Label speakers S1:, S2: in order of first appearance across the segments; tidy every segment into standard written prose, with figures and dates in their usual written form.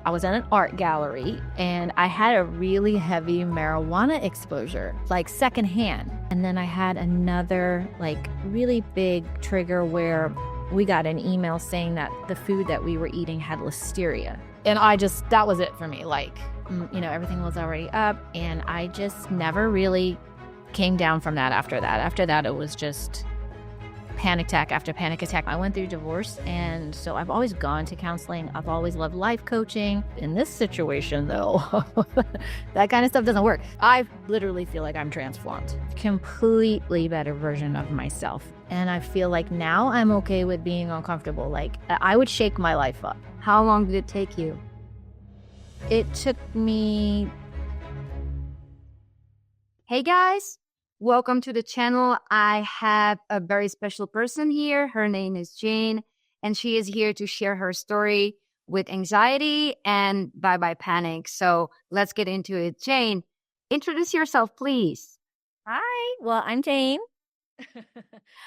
S1: I was in an art gallery and I had a really heavy marijuana exposure, like secondhand. And then I had another like really big trigger where we got an email saying that the food that we were eating had listeria. And that was it for me. Like, everything was already up and I just never really came down from that after that. After that, it was just panic attack after panic attack. I went through divorce, and so I've always gone to counseling. I've always loved life coaching. In this situation, though, that kind of stuff doesn't work. I literally feel like I'm transformed. Completely better version of myself. And I feel like now I'm okay with being uncomfortable. Like, I would shake my life up.
S2: How long did it take you?
S1: It took me...
S2: Hey guys, welcome to the channel. I have a very special person here. Her name is Jane, and she is here to share her story with anxiety and bye-bye panic. So let's get into it. Jane, introduce yourself, please.
S1: Hi, well, I'm Jane.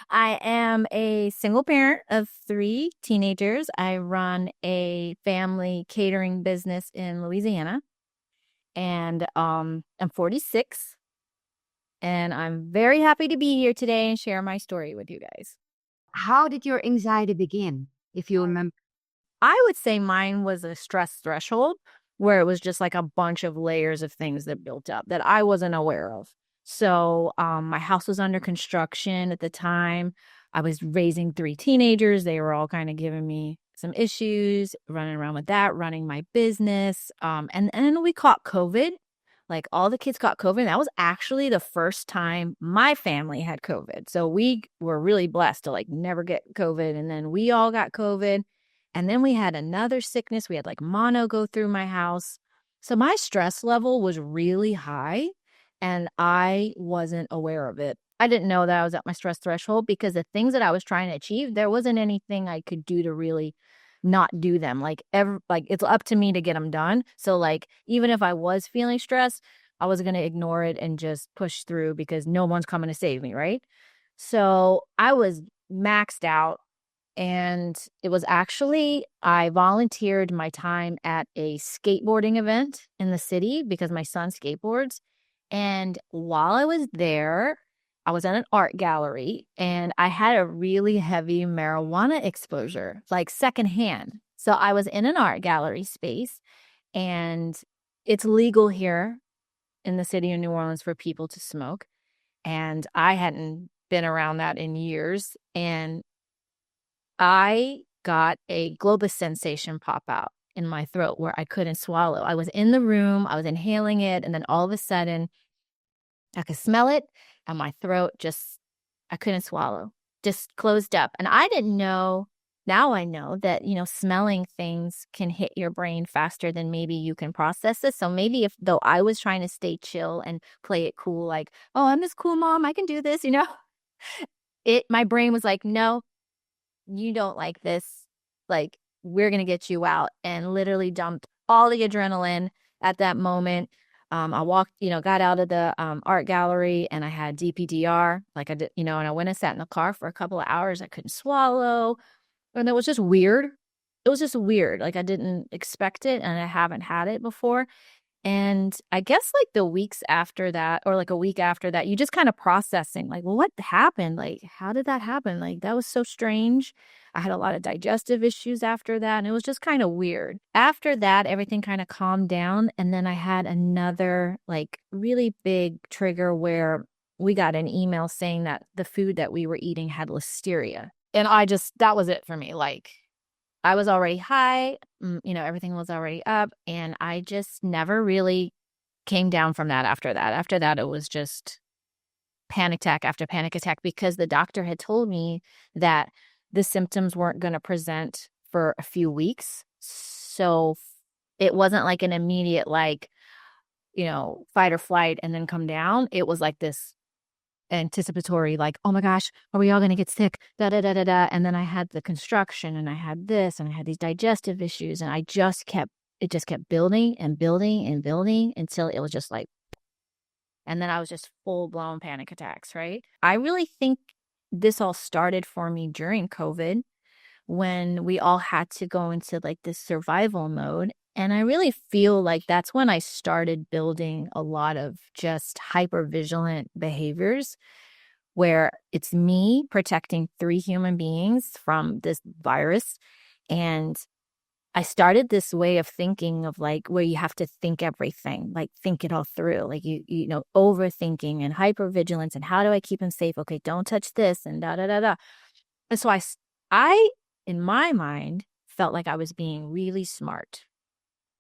S1: I am a single parent of 3 teenagers. I run a family catering business in Louisiana, and I'm 46. And I'm very happy to be here today and share my story with you guys.
S2: How did your anxiety begin, if you remember?
S1: I would say mine was a stress threshold where it was just like a bunch of layers of things that built up that I wasn't aware of. So my house was under construction at the time. I was raising 3 teenagers. They were all kind of giving me some issues, running around with that, running my business. And then we caught COVID. Like, all the kids got COVID. That was actually the first time my family had COVID. So we were really blessed to like never get COVID. And then we all got COVID. And then we had another sickness. We had like mono go through my house. So my stress level was really high and I wasn't aware of it. I didn't know that I was at my stress threshold because the things that I was trying to achieve, there wasn't anything I could do to really not do them. Like it's up to me to get them done. So like, even if I was feeling stressed, I was going to ignore it and just push through because no one's coming to save me, right? So I was maxed out, and it was actually, I volunteered my time at a skateboarding event in the city because my son skateboards. And while I was there, I was in an art gallery and I had a really heavy marijuana exposure, like secondhand. So I was in an art gallery space, and it's legal here in the city of New Orleans for people to smoke. And I hadn't been around that in years. And I got a Globus sensation pop out in my throat where I couldn't swallow. I was in the room, I was inhaling it, and then all of a sudden I could smell it, and my throat I couldn't swallow, just closed up. And I didn't know, now I know that, smelling things can hit your brain faster than maybe you can process it. So maybe though I was trying to stay chill and play it cool, like, oh, I'm this cool mom, I can do this, my brain was like, no, you don't like this. Like, we're going to get you out, and literally dumped all the adrenaline at that moment. I walked, got out of the art gallery, and I had DPDR, like I did, and I went and sat in the car for a couple of hours. I couldn't swallow. And it was just weird. It was just weird. Like, I didn't expect it, and I haven't had it before. And I guess like the weeks after that, or like a week after that, you just kind of processing like, well, what happened? Like, how did that happen? Like, that was so strange. I had a lot of digestive issues after that, and it was just kind of weird. After that, everything kind of calmed down. And then I had another like really big trigger where we got an email saying that the food that we were eating had listeria. And that was it for me. Like, I was already high, everything was already up, and I just never really came down from that after that. After that, it was just panic attack after panic attack because the doctor had told me that the symptoms weren't going to present for a few weeks. So it wasn't like an immediate, like, fight or flight and then come down. It was like this anticipatory, like, oh my gosh, are we all going to get sick? Da da da da da. And then I had the construction, and I had this, and I had these digestive issues, and it just kept building and building and building until it was just like, and then I was just full blown panic attacks, right? I really think this all started for me during COVID when we all had to go into like this survival mode. And I really feel like that's when I started building a lot of just hypervigilant behaviors where it's me protecting three human beings from this virus. And I started this way of thinking of like where you have to think everything, like think it all through, like you know, overthinking and hypervigilance and how do I keep him safe? Okay, don't touch this and da da da da. And so I in my mind felt like I was being really smart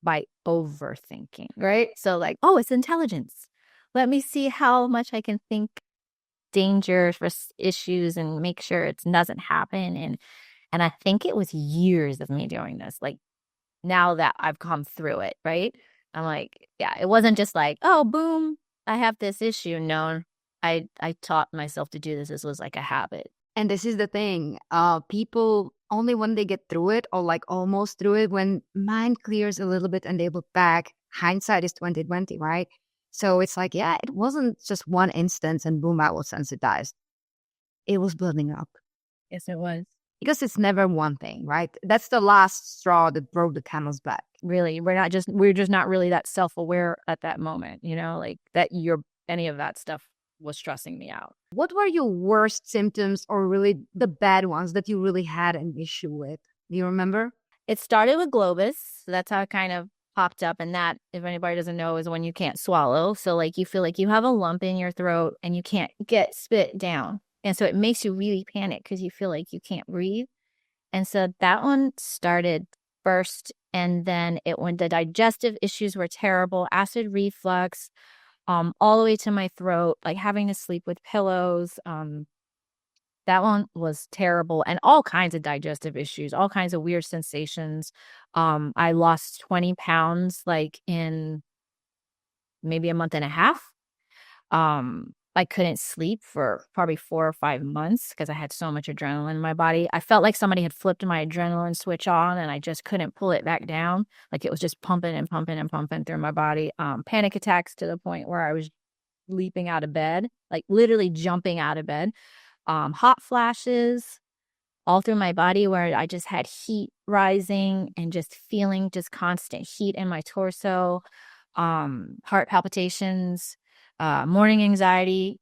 S1: by overthinking, right? So like, oh, it's intelligence. Let me see how much I can think dangers, issues, and make sure it doesn't happen. And I think it was years of me doing this. Like now that I've come through it, right? I'm like, yeah, it wasn't just like, oh, boom, I have this issue. No, I taught myself to do this. This was like a habit.
S2: And this is the thing. People only when they get through it or like almost through it, when mind clears a little bit and they look back, hindsight is 2020, right? So it's like, yeah, it wasn't just one instance and boom, I was sensitized. It was building up
S1: Yes, it was.
S2: because it's never one thing, right? That's the last straw that broke the camel's back.
S1: Really, we're just not really that self-aware at that moment, you know, like that any of that stuff was stressing me out.
S2: What were your worst symptoms or really the bad ones that you really had an issue with? Do you remember?
S1: It started with Globus. So that's how it kind of popped up. And that, if anybody doesn't know, is when you can't swallow. So like you feel like you have a lump in your throat and you can't get spit down. And so it makes you really panic because you feel like you can't breathe. And so that one started first. And then it went, the digestive issues were terrible, acid reflux, all the way to my throat, like having to sleep with pillows. That one was terrible, and all kinds of digestive issues, all kinds of weird sensations. I lost 20 pounds like in maybe a month and a half. I couldn't sleep for probably 4 or 5 months because I had so much adrenaline in my body. I felt like somebody had flipped my adrenaline switch on and I just couldn't pull it back down. Like it was just pumping and pumping and pumping through my body. Panic attacks to the point where I was leaping out of bed, like literally jumping out of bed. Hot flashes all through my body where I just had heat rising and just feeling just constant heat in my torso, heart palpitations, morning anxiety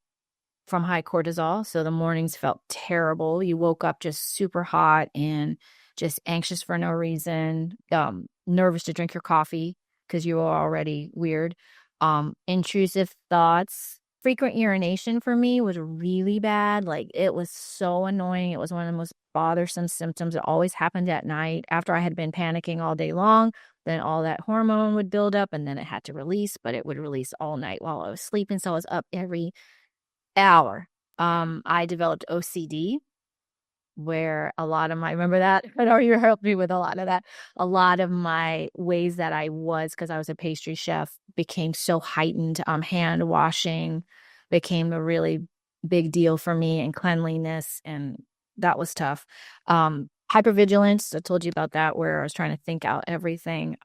S1: from high cortisol. So the mornings felt terrible. You woke up just super hot and just anxious for no reason, nervous to drink your coffee because you were already weird. Intrusive thoughts. Frequent urination for me was really bad. Like it was so annoying. It was one of the most bothersome symptoms. It always happened at night after I had been panicking all day long. Then all that hormone would build up and then it had to release, but it would release all night while I was sleeping. So I was up every hour. I developed OCD where a lot of my, remember that? I know you helped me with a lot of that. A lot of my ways that I was, because I was a pastry chef, became so heightened. Hand washing became a really big deal for me, and cleanliness, and that was tough. Hypervigilance, I told you about that, where I was trying to think out everything.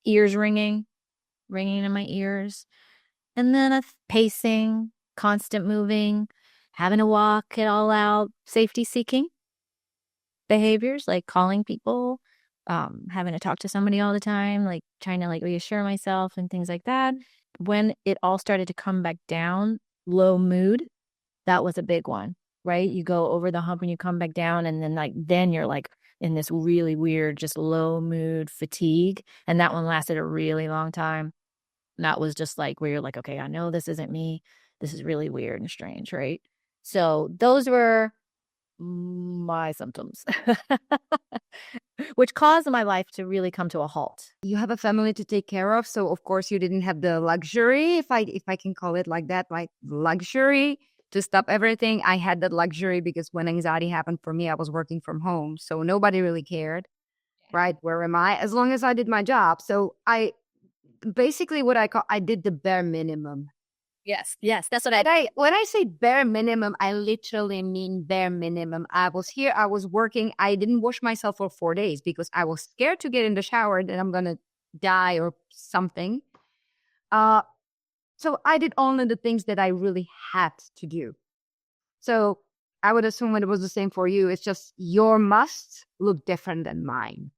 S1: Ears ringing in my ears. And then a pacing, constant moving, having to walk it all out, safety seeking behaviors like calling people, having to talk to somebody all the time, like trying to like reassure myself and things like that. When it all started to come back down, low mood, that was a big one, right? You go over the hump and you come back down, and then you're like in this really weird, just low mood fatigue. And that one lasted a really long time. And that was just like where you're like, okay, I know this isn't me. This is really weird and strange, right? So those were my symptoms, which caused my life to really come to a halt.
S2: You have a family to take care of, so of course you didn't have the luxury, if I can call it like that, like luxury to stop everything. I had that luxury because when anxiety happened for me, I was working from home, so nobody really cared, right? Where am I? As long as I did my job. So I basically I did the bare minimum.
S1: Yes, that's what
S2: When I say bare minimum, I literally mean bare minimum. I was here, I was working, I didn't wash myself for 4 days because I was scared to get in the shower that I'm gonna die or something. So I did only the things that I really had to do. So I would assume it was the same for you. It's just your musts look different than mine.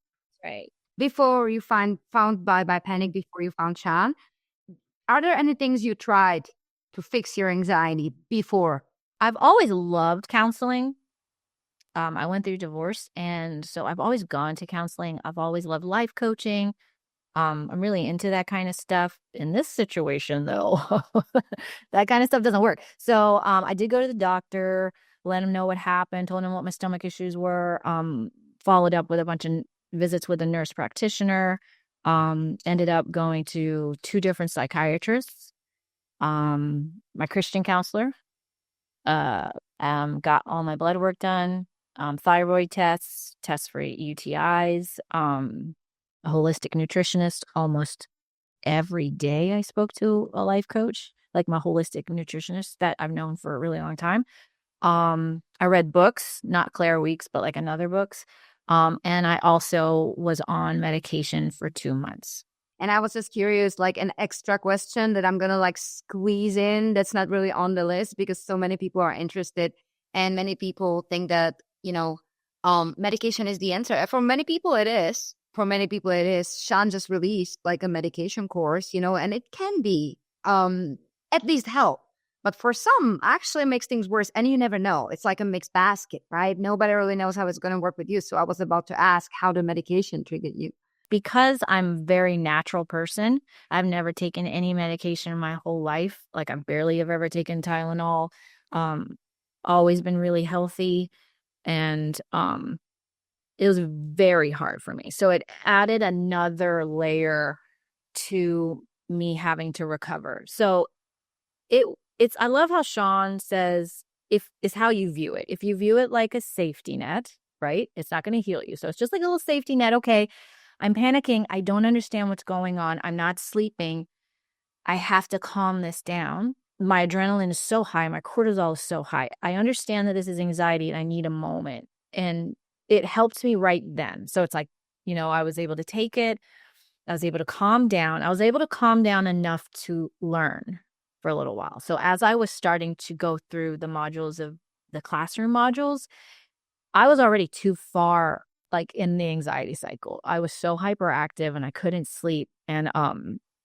S1: right.
S2: before you found by panic, before you found Shaan, are there any things you tried to fix your anxiety before?
S1: I've always loved counseling. I went through divorce, and so I've always gone to counseling. I've always loved life coaching. I'm really into that kind of stuff. In this situation, though, that kind of stuff doesn't work. So I did go to the doctor, let him know what happened, told him what my stomach issues were, followed up with a bunch of visits with a nurse practitioner, ended up going to two different psychiatrists, my Christian counselor, got all my blood work done, thyroid tests for UTIs, a holistic nutritionist almost every day. I spoke to a life coach, like my holistic nutritionist that I've known for a really long time. I read books, not Claire Weeks, but like another books. And I also was on medication for 2 months.
S2: And I was just curious, like an extra question that I'm gonna like squeeze in that's not really on the list because so many people are interested and many people think that, medication is the answer. And for many people it is. For many people it is. Shaan just released like a medication course, and it can be at least help. But for some, actually it makes things worse. And you never know. It's like a mixed basket, right? Nobody really knows how it's gonna work with you. So I was about to ask how the medication triggered you.
S1: Because I'm a very natural person, I've never taken any medication in my whole life. Like I barely have ever taken Tylenol. Always been really healthy, and it was very hard for me. So it added another layer to me having to recover. So it's I love how Shaan says if it's how you view it. If you view it like a safety net, right? It's not going to heal you. So it's just like a little safety net. Okay, I'm panicking. I don't understand what's going on. I'm not sleeping. I have to calm this down. My adrenaline is so high. My cortisol is so high. I understand that this is anxiety and I need a moment. And it helped me right then. So it's like, I was able to take it. I was able to calm down. I was able to calm down enough to learn for a little while. So as I was starting to go through the modules of the classroom modules, I was already too far like in the anxiety cycle. I was so hyperactive and I couldn't sleep. And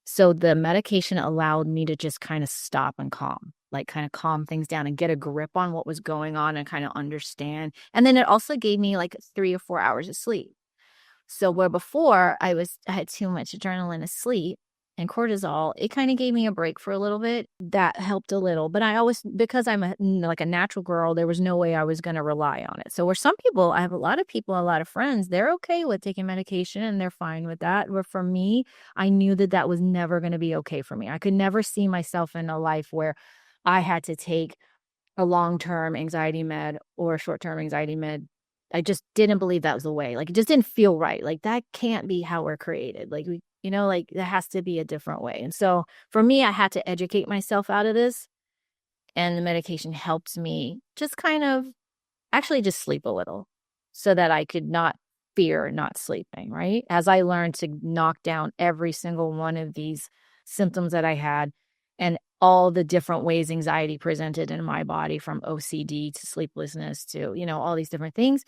S1: so the medication allowed me to just kind of stop and kind of calm things down and get a grip on what was going on and kind of understand. And then it also gave me like 3 or 4 hours of sleep. So where before I had too much adrenaline asleep and cortisol, it kind of gave me a break for a little bit. That helped a little, but because I'm like a natural girl, there was no way I was going to rely on it. So where some people, I have a lot of people, a lot of friends, they're okay with taking medication and they're fine with that. But for me, I knew that was never going to be okay for me. I could never see myself in a life where I had to take a long-term anxiety med or a short-term anxiety med. I just didn't believe that was the way. Like, it just didn't feel right. Like, that can't be how we're created. Like, like there has to be a different way. And so for me, I had to educate myself out of this. And the medication helped me just kind of actually just sleep a little so that I could not fear not sleeping, right? As I learned to knock down every single one of these symptoms that I had and all the different ways anxiety presented in my body, from OCD to sleeplessness to, all these different things.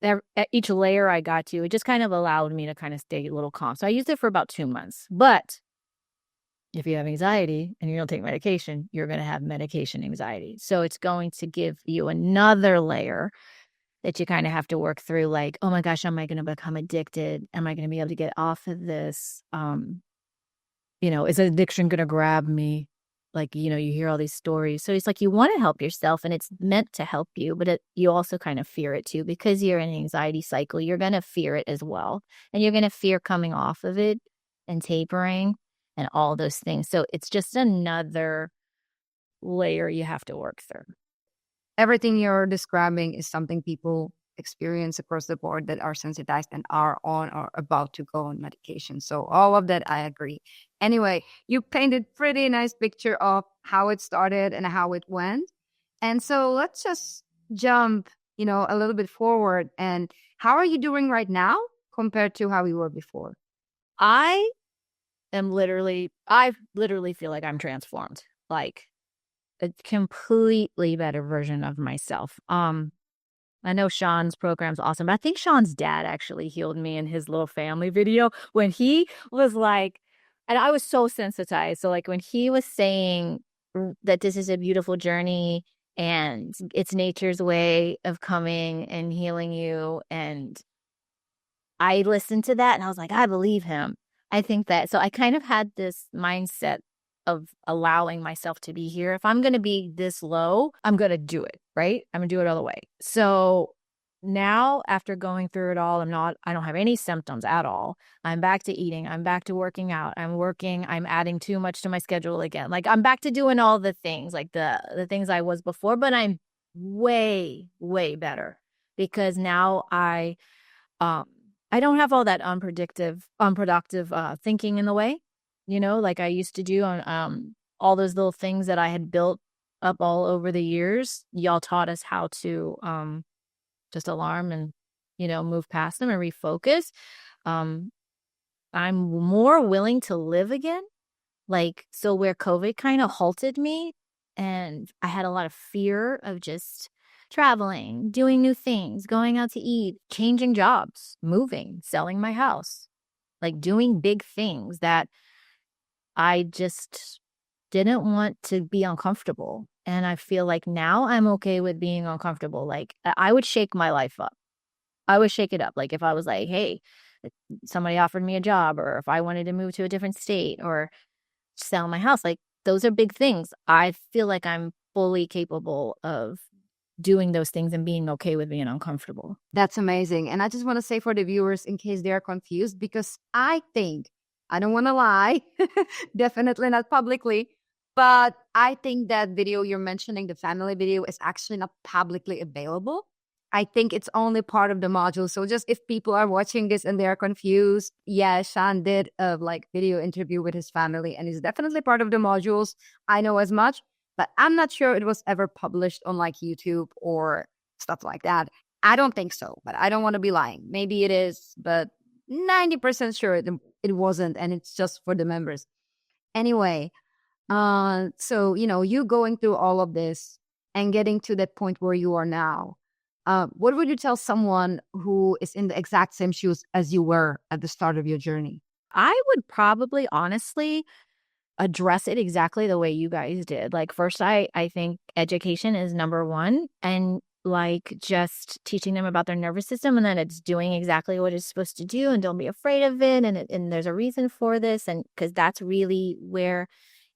S1: At each layer I got to, it just kind of allowed me to kind of stay a little calm. So I used it for about 2 months. But if you have anxiety and you don't take medication, you're going to have medication anxiety. So it's going to give you another layer that you kind of have to work through. Like, oh my gosh, am I going to become addicted? Am I going to be able to get off of this? Is addiction going to grab me? Like, you hear all these stories. So it's like you want to help yourself and it's meant to help you, but you also kind of fear it too, because you're in an anxiety cycle. You're going to fear it as well. And you're going to fear coming off of it and tapering and all those things. So it's just another layer you have to work through.
S2: Everything you're describing is something people experience across the board that are sensitized and are on or about to go on medication. So all of that, I agree. Anyway, you painted pretty nice picture of how it started and how it went. And so let's just jump, a little bit forward. And how are you doing right now compared to how you were before?
S1: I literally feel like I'm transformed, like a completely better version of myself. I know Shaan's program's awesome. I think Shaan's dad actually healed me in his little family video when he was like, and I was so sensitized. So, like, when he was saying that this is a beautiful journey and it's nature's way of coming and healing you. And I listened to that and I was like, I believe him. I think that. So, I kind of had this mindset of allowing myself to be here. If I'm going to be this low, I'm going to do it, right? I'm going to do it all the way. So now after going through it all, I don't have any symptoms at all. I'm back to eating. I'm back to working out. I'm adding too much to my schedule again. Like I'm back to doing all the things, like the things I was before, but I'm way, way better because now um I don't have all that unproductive thinking in the way, like I used to do on all those little things that I had built up all over the years. Y'all taught us how to just alarm and move past them and refocus. Um I'm more willing to live again. Like, so where COVID kind of halted me and I had a lot of fear of just traveling, doing new things, going out to eat, changing jobs, moving, selling my house, like doing big things that I just didn't want to be uncomfortable. And I feel like now I'm okay with being uncomfortable. Like I would shake my life up. I would shake it up. Like if I was like, hey, somebody offered me a job, or if I wanted to move to a different state or sell my house, like those are big things. I feel like I'm fully capable of doing those things and being okay with being uncomfortable.
S2: That's amazing. And I just want to say for the viewers, in case they are confused, because I think, I don't want to lie, definitely not publicly, but I think that video you're mentioning, the family video, is actually not publicly available. I think it's only part of the module. So just if people are watching this and they are confused, yeah, Shaan did a video interview with his family and is definitely part of the modules. I know as much, but I'm not sure it was ever published on YouTube or stuff like that. I don't think so, but I don't want to be lying. Maybe it is, but 90% sure it wasn't, and it's just for the members. Anyway, so you going through all of this and getting to that point where you are now. What would you tell someone who is in the exact same shoes as you were at the start of your journey?
S1: I would probably honestly address it exactly the way you guys did. Like first, I think education is number one, and like just teaching them about their nervous system and that it's doing exactly what it's supposed to do, and don't be afraid of it, and there's a reason for this, and because that's really where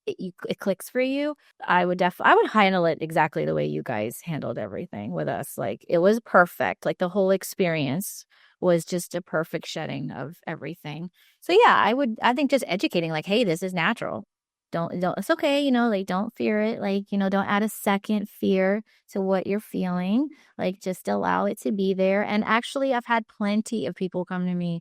S1: it clicks for you. I would handle it exactly the way you guys handled everything with us. Like it was perfect. Like the whole experience was just a perfect shedding of everything. So yeah, I think just educating like, hey, this is natural. Don't, it's okay, like don't fear it. Like, don't add a second fear to what you're feeling. Like just allow it to be there. And actually I've had plenty of people come to me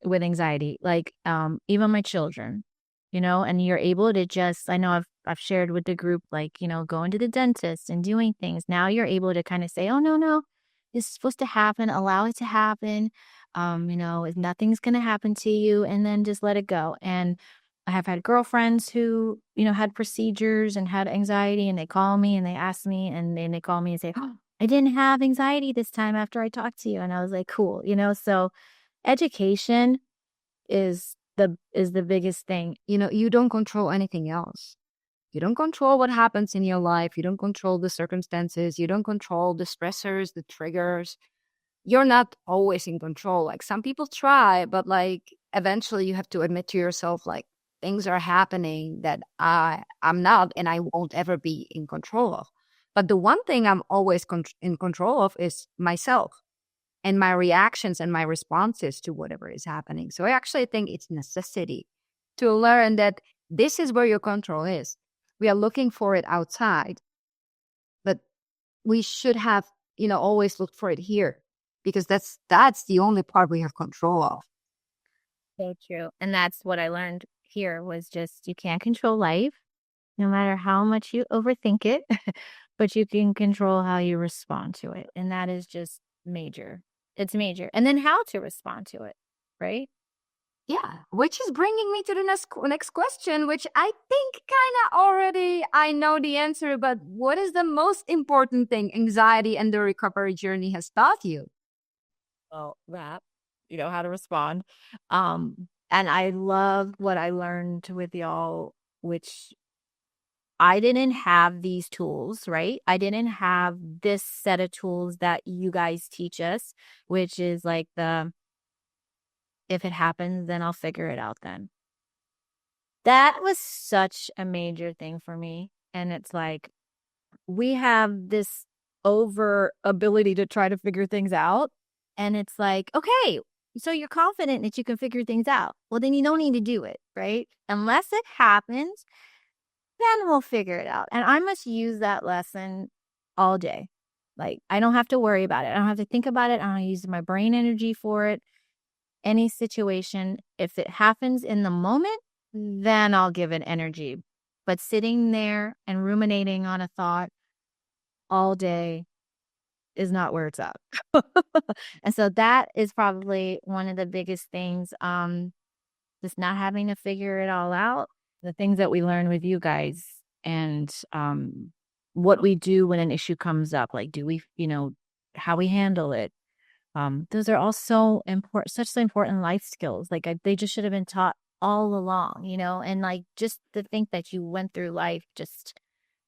S1: with anxiety, like even my children, and you're able to just, I know I've shared with the group, like, going to the dentist and doing things. Now you're able to kind of say, oh, no, it's supposed to happen, allow it to happen. If nothing's going to happen to you, and then just let it go. And I have had girlfriends who, had procedures and had anxiety, and they call me and they ask me, and then they call me and say, oh, I didn't have anxiety this time after I talked to you. And I was like, cool, so education is the biggest thing.
S2: You don't control anything else. You don't control what happens in your life. You don't control the circumstances. You don't control the stressors, the triggers. You're not always in control. Like some people try, but eventually you have to admit to yourself, things are happening that I'm not and I won't ever be in control of. But the one thing I'm always in control of is myself and my reactions and my responses to whatever is happening. So I actually think it's necessity to learn that this is where your control is. We are looking for it outside, but we should have, always looked for it here, because that's the only part we have control of.
S1: So true. And that's what I learned here was just, you can't control life, no matter how much you overthink it, but you can control how you respond to it. And that is just major. It's major. And then how to respond to it, right?
S2: Yeah, which is bringing me to the next question, which I think kind of already I know the answer, but what is the most important thing anxiety and the recovery journey has taught you?
S1: Well, that, how to respond. And I love what I learned with y'all, which I didn't have these tools, right? I didn't have this set of tools that you guys teach us, which is like the if it happens, then I'll figure it out then. That was such a major thing for me. And it's like we have this over ability to try to figure things out. And it's like, okay, so you're confident that you can figure things out. Well, then you don't need to do it, right? Unless it happens, then we'll figure it out. And I must use that lesson all day. Like, I don't have to worry about it. I don't have to think about it. I don't use my brain energy for it. Any situation, if it happens in the moment, then I'll give it energy. But sitting there and ruminating on a thought all day is not where it's at. And so that is probably one of the biggest things. Just not having to figure it all out. The things that we learn with you guys and what we do when an issue comes up. Like, do we, how we handle it. Those are all so important, such important life skills. Like they just should have been taught all along, and like just to think that you went through life just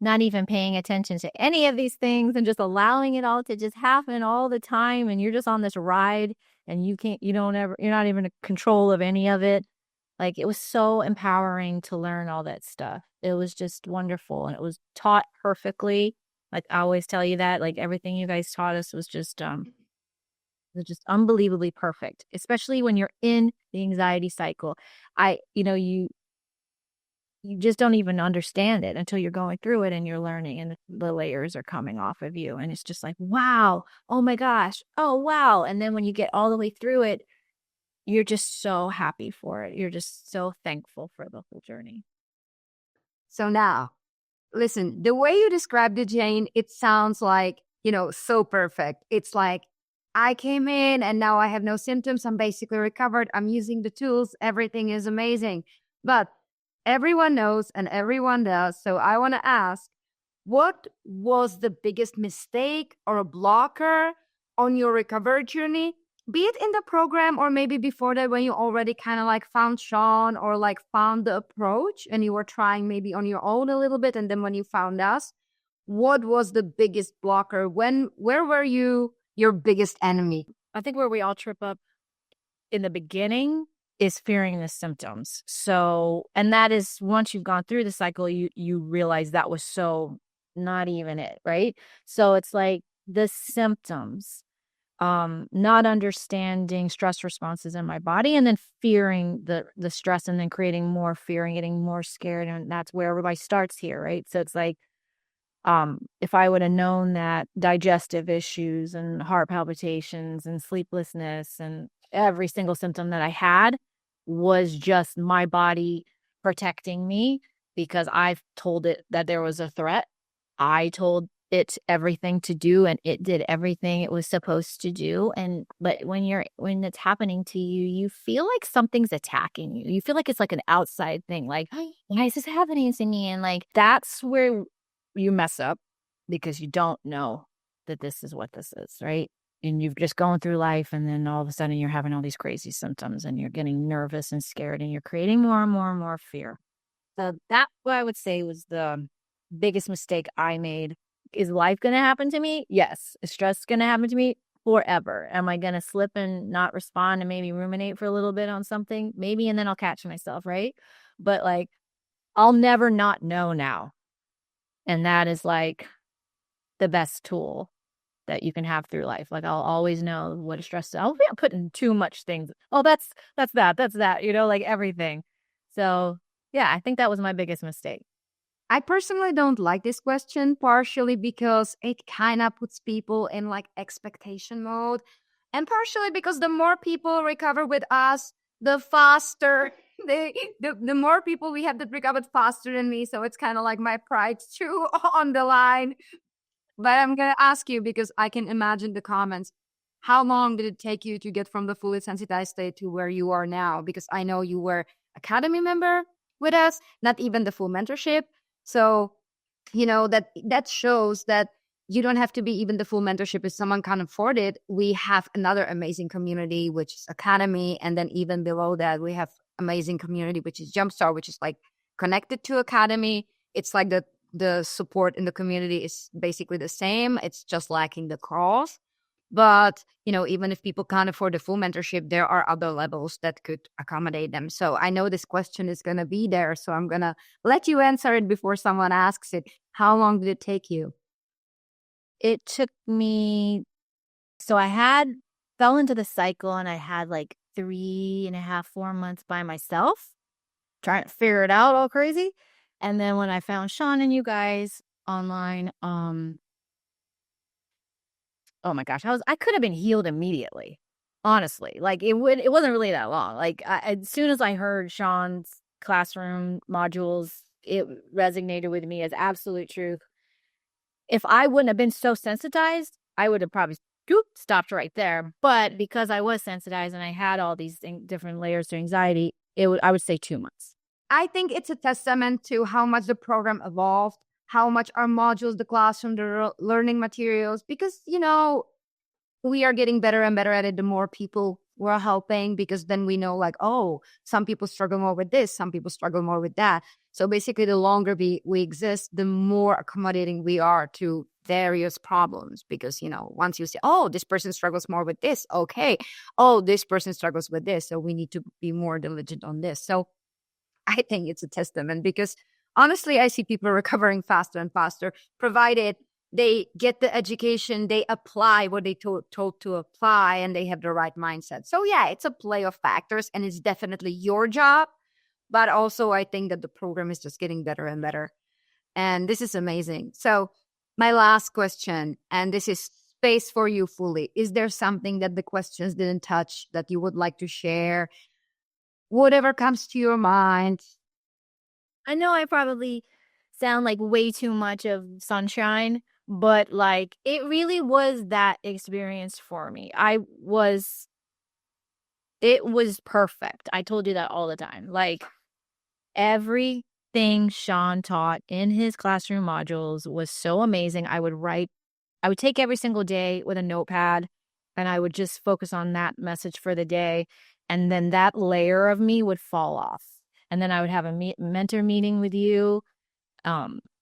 S1: not even paying attention to any of these things and just allowing it all to just happen all the time. And you're just on this ride and you're not even in control of any of it. Like it was so empowering to learn all that stuff. It was just wonderful. And it was taught perfectly. Like I always tell you that, like everything you guys taught us was just unbelievably perfect, especially when you're in the anxiety cycle. You just don't even understand it until you're going through it and you're learning and the layers are coming off of you. And it's just like, wow, oh my gosh, oh wow. And then when you get all the way through it, you're just so happy for it. You're just so thankful for the whole journey.
S2: So now, listen, the way you described it, Jane, it sounds like, so perfect. It's like, I came in and now I have no symptoms. I'm basically recovered. I'm using the tools. Everything is amazing. But everyone knows and everyone does. So I want to ask, what was the biggest mistake or a blocker on your recovery journey? Be it in the program or maybe before that when you already kind of like found Shaan or like found the approach and you were trying maybe on your own a little bit. And then when you found us, what was the biggest blocker? Where were you your biggest enemy?
S1: I think where we all trip up in the beginning is fearing the symptoms. So, and that is once you've gone through the cycle, you realize that was so not even it, right? So it's like the symptoms, not understanding stress responses in my body and then fearing the stress and then creating more fear and getting more scared. And that's where everybody starts here, right? So it's like if I would have known that digestive issues and heart palpitations and sleeplessness and every single symptom that I had was just my body protecting me because I've told it that there was a threat. I told it everything to do and it did everything it was supposed to do. But when it's happening to you, you feel like something's attacking you. You feel like it's like an outside thing, like, why is this happening to me? And like that's where you mess up because you don't know that this is what this is, right? And you've just gone through life and then all of a sudden you're having all these crazy symptoms and you're getting nervous and scared and you're creating more and more and more fear. So that's what I would say was the biggest mistake I made. Is life going to happen to me? Yes. Is stress going to happen to me? Forever. Am I going to slip and not respond and maybe ruminate for a little bit on something? Maybe, and then I'll catch myself, right? But like, I'll never not know now. And that is like the best tool that you can have through life. Like I'll always know what is stress. I'll be putting too much things. Oh, that's that, like everything. So yeah, I think that was my biggest mistake.
S2: I personally don't like this question, partially because it kind of puts people in like expectation mode, and partially because the more people recover with us, the faster the more people we have that recovered faster than me. So it's kind of like my pride too on the line. But I'm gonna ask you because I can imagine the comments. how long did it take you to get from the fully sensitized state to where you are now? Because I know you were academy member with us, not even the full mentorship. So, that shows that you don't have to be even the full mentorship if someone can't afford it. We have another amazing community, which is Academy. And then even below that, we have amazing community, which is Jumpstart, which is like connected to Academy. It's like the support in the community is basically the same. It's just lacking the cause. But, even if people can't afford the full mentorship, there are other levels that could accommodate them. So I know this question is going to be there. So I'm going to let you answer it before someone asks it. How long did it take you?
S1: It took me, so I fell into the cycle and I had like 3.5, 4 months by myself trying to figure it out all crazy. And then when I found Shaan and you guys online, oh my gosh, I could have been healed immediately. Honestly, like it wasn't really that long. Like as soon as I heard Shaan's classroom modules, it resonated with me as absolute truth. If I wouldn't have been so sensitized, I would have probably stopped right there. But because I was sensitized and I had all these different layers to anxiety, I would say 2 months.
S2: I think it's a testament to how much the program evolved, how much our modules, the classroom, the learning materials, because, we are getting better and better at it the more people we're helping, because then we know like, oh, some people struggle more with this, some people struggle more with that. So basically, the longer we exist, the more accommodating we are to various problems, because, once you say, oh, this person struggles more with this, okay, oh, this person struggles with this, so we need to be more diligent on this. So I think it's a testament, because honestly, I see people recovering faster and faster, provided they get the education, they apply what they told to apply, and they have the right mindset. So yeah, it's a play of factors, and it's definitely your job. But also, I think that the program is just getting better and better. And this is amazing. So my last question, and this is space for you fully. Is there something that the questions didn't touch that you would like to share? Whatever comes to your mind.
S1: I know I probably sound like way too much of sunshine, but like it really was that experience for me. It was perfect. I told you that all the time. Like everything Shaan taught in his classroom modules was so amazing. I would take every single day with a notepad and I would just focus on that message for the day. And then that layer of me would fall off. And then I would have a mentor meeting with you.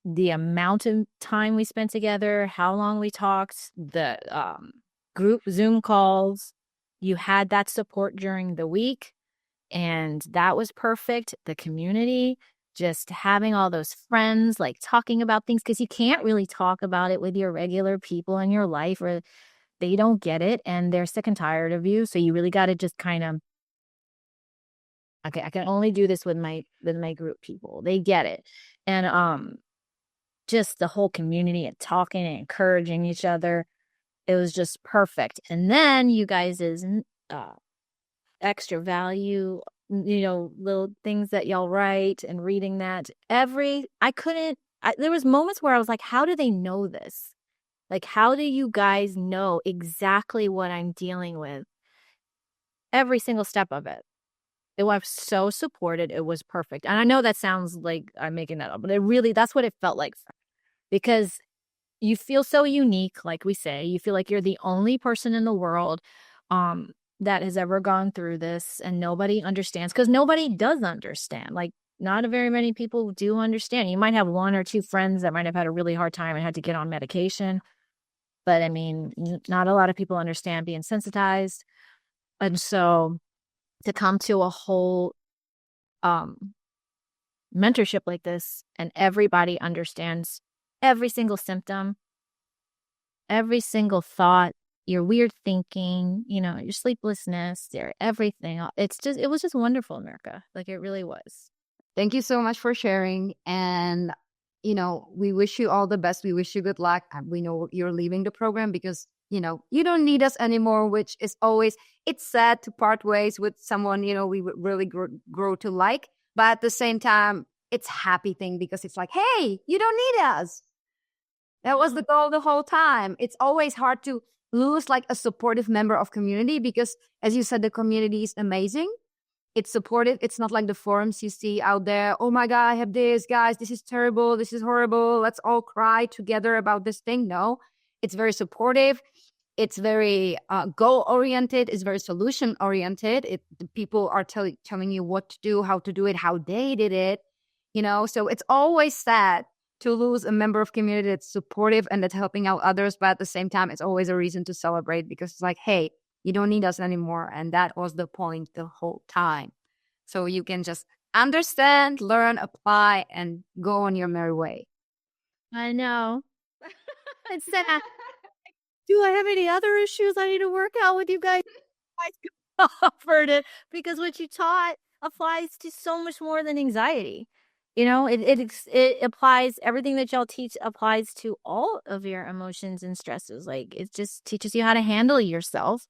S1: The amount of time we spent together, how long we talked, the group Zoom calls, you had that support during the week. And that was perfect. The community, just having all those friends, like talking about things, because you can't really talk about it with your regular people in your life, or they don't get it and they're sick and tired of you. So you really got to just kind of, okay, I can only do this with my group people. They get it. And just the whole community and talking and encouraging each other. It was just perfect. And then you guys' extra value, little things that y'all write and reading that there was moments where I was like, how do they know this? Like, how do you guys know exactly what I'm dealing with? Every single step of it. It was so supported. It was perfect. And I know that sounds like I'm making that up, but that's what it felt like. Because you feel so unique, like we say. You feel like you're the only person in the world that has ever gone through this, and nobody understands, because nobody does understand. Like, not very many people do understand. You might have one or two friends that might have had a really hard time and had to get on medication. But I mean, not a lot of people understand being sensitized. And so to come to a whole mentorship like this, and everybody understands every single symptom, every single thought, your weird thinking, your sleeplessness, your everything. It was just wonderful, America. Like, it really was.
S2: Thank you so much for sharing. And, we wish you all the best. We wish you good luck. We know you're leaving the program because, you don't need us anymore, which is always, it's sad to part ways with someone, we would really grow to like. But at the same time, it's a happy thing, because it's like, hey, you don't need us. That was the goal the whole time. It's always hard to lose like a supportive member of community, because as you said, the community is amazing. It's supportive. It's not like the forums you see out there. Oh my God, I have this, guys. This is terrible. This is horrible. Let's all cry together about this thing. No, it's very supportive. It's very goal oriented. It's very solution oriented. The people are telling you what to do, how to do it, how they did it. So it's always sad to lose a member of community that's supportive and that's helping out others. But at the same time, it's always a reason to celebrate, because it's like, hey, you don't need us anymore. And that was the point the whole time. So you can just understand, learn, apply, and go on your merry way.
S1: I know. It's sad. Do I have any other issues I need to work out with you guys? I offered it because what you taught applies to so much more than anxiety. It applies, everything that y'all teach applies to all of your emotions and stresses. Like, it just teaches you how to handle yourself,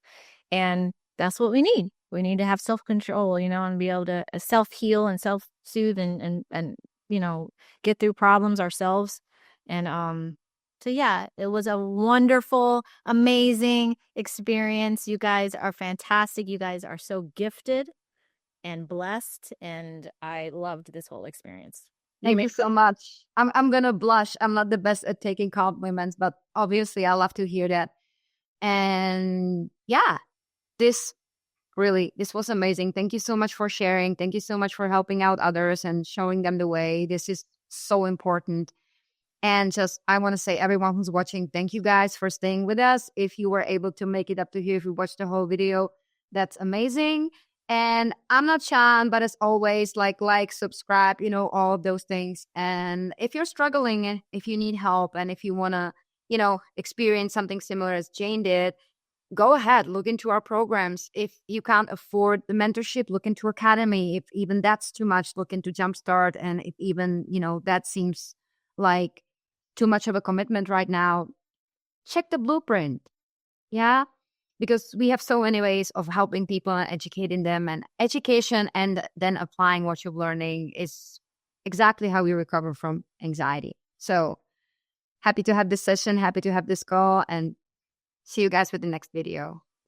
S1: and that's what we need. We need to have self-control, and be able to self-heal and self-soothe and get through problems ourselves. And so yeah, it was a wonderful, amazing experience. You guys are fantastic. You guys are so gifted and blessed, and I loved this whole experience.
S2: Thank you so much. I'm gonna blush. I'm not the best at taking compliments, but obviously I love to hear that. And yeah, this was amazing. Thank you so much for sharing. Thank you so much for helping out others and showing them the way. This is so important. And just, I want to say, everyone who's watching, thank you guys for staying with us. If you were able to make it up to here, if you watched the whole video, that's amazing. And I'm not Shaan, but as always, like, subscribe, all of those things. And if you're struggling, and if you need help, and if you want to, experience something similar as Jane did, go ahead, look into our programs. If you can't afford the mentorship, look into Academy. If even that's too much, look into Jumpstart. And if even, that seems like too much of a commitment right now, check the blueprint. Yeah. Because we have so many ways of helping people and educating them, and education and then applying what you're learning is exactly how we recover from anxiety. So happy to have this session, happy to have this call, and see you guys with the next video.